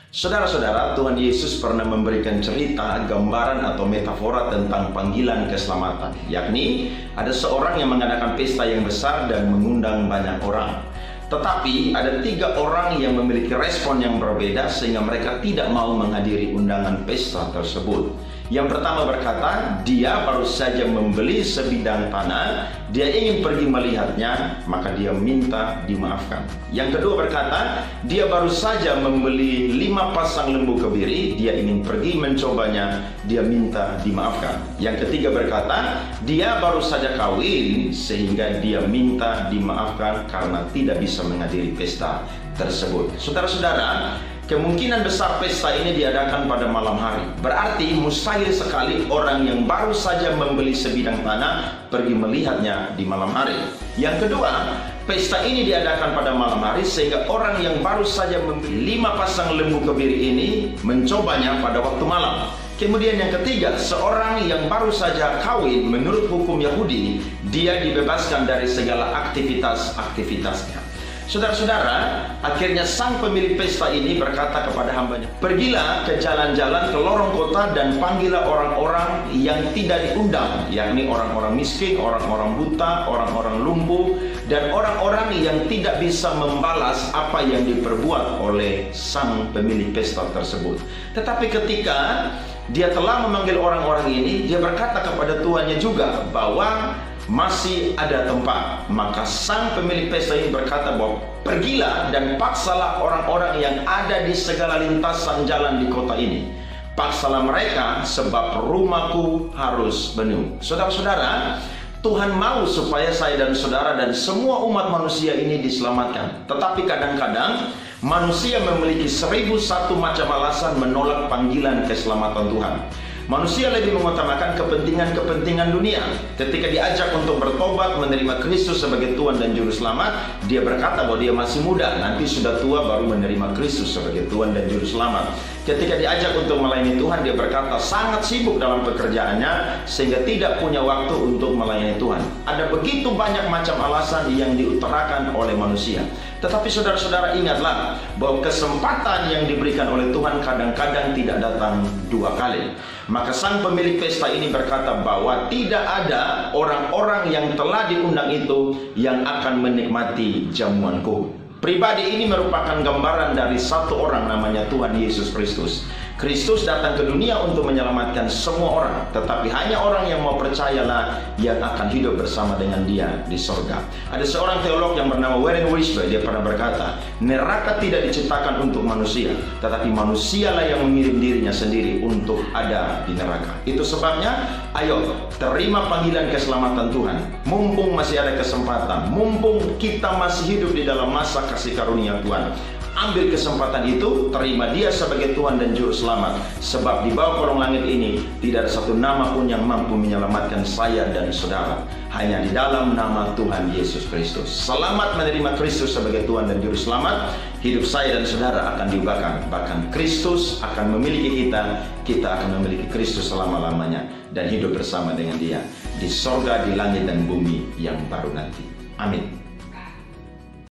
Saudara-saudara, Tuhan Yesus pernah memberikan cerita, gambaran atau metafora tentang panggilan keselamatan. Yakni, ada seorang yang mengadakan pesta yang besar dan mengundang banyak orang. Tetapi ada 3 orang yang memiliki respon yang berbeda sehingga mereka tidak mau menghadiri undangan pesta tersebut. Yang pertama berkata, dia baru saja membeli sebidang tanah, dia ingin pergi melihatnya, maka dia minta dimaafkan. Yang kedua berkata, dia baru saja membeli 5 pasang lembu kebiri, dia ingin pergi mencobanya, dia minta dimaafkan. Yang ketiga berkata, dia baru saja kawin sehingga dia minta dimaafkan karena tidak bisa menghadiri pesta tersebut. Saudara-saudara, kemungkinan besar pesta ini diadakan pada malam hari. Berarti mustahil sekali orang yang baru saja membeli sebidang tanah pergi melihatnya di malam hari. Yang kedua, pesta ini diadakan pada malam hari sehingga orang yang baru saja membeli 5 pasang lembu kebiri ini mencobanya pada waktu malam. Kemudian yang ketiga, seorang yang baru saja kawin menurut hukum Yahudi, dia dibebaskan dari segala aktivitas-aktivitasnya. Saudara-saudara, akhirnya sang pemilik pesta ini berkata kepada hambanya, pergilah ke jalan-jalan ke lorong kota dan panggillah orang-orang yang tidak diundang, yakni orang-orang miskin, orang-orang buta, orang-orang lumpuh, dan orang-orang yang tidak bisa membalas apa yang diperbuat oleh sang pemilik pesta tersebut. Tetapi ketika dia telah memanggil orang-orang ini, dia berkata kepada tuannya juga bahwa masih ada tempat. Maka sang pemilik pesta ini berkata bahwa pergilah dan paksalah orang-orang yang ada di segala lintasan jalan di kota ini. Paksalah mereka sebab rumahku harus penuh. Saudara-saudara, Tuhan mau supaya saya dan saudara dan semua umat manusia ini diselamatkan. Tetapi kadang-kadang manusia memiliki 1001 macam alasan menolak panggilan keselamatan Tuhan. Manusia lebih mengutamakan kepentingan-kepentingan dunia. Ketika diajak untuk bertobat, menerima Kristus sebagai Tuhan dan Juru Selamat, dia berkata bahwa dia masih muda, nanti sudah tua baru menerima Kristus sebagai Tuhan dan Juru Selamat. Ketika diajak untuk melayani Tuhan, dia berkata sangat sibuk dalam pekerjaannya sehingga tidak punya waktu untuk melayani Tuhan. Ada begitu banyak macam alasan yang diutarakan oleh manusia. Tetapi saudara-saudara, ingatlah bahwa kesempatan yang diberikan oleh Tuhan kadang-kadang tidak datang 2 kali. Maka sang pemilik pesta ini berkata bahwa tidak ada orang-orang yang telah diundang itu yang akan menikmati jamuanku. Pribadi ini merupakan gambaran dari satu orang namanya Tuhan Yesus Kristus. Kristus datang ke dunia untuk menyelamatkan semua orang, tetapi hanya orang yang mau percayalah yang akan hidup bersama dengan dia di sorga. Ada seorang teolog yang bernama Warren Wiersbe, dia pernah berkata, neraka tidak diciptakan untuk manusia, tetapi manusialah yang mengirim dirinya sendiri untuk ada di neraka. Itu sebabnya, ayo terima panggilan keselamatan Tuhan. Mumpung masih ada kesempatan, mumpung kita masih hidup di dalam masa kasih karunia Tuhan, ambil kesempatan itu, terima dia sebagai Tuhan dan Juru Selamat. Sebab di bawah kolong langit ini tidak ada satu nama pun yang mampu menyelamatkan saya dan saudara, hanya di dalam nama Tuhan Yesus Kristus. Selamat menerima Kristus sebagai Tuhan dan Juru Selamat. Hidup saya dan saudara akan diubahkan. Bahkan Kristus akan memiliki kita, kita akan memiliki Kristus selama-lamanya dan hidup bersama dengan dia di sorga, di langit dan bumi yang baru nanti. Amin.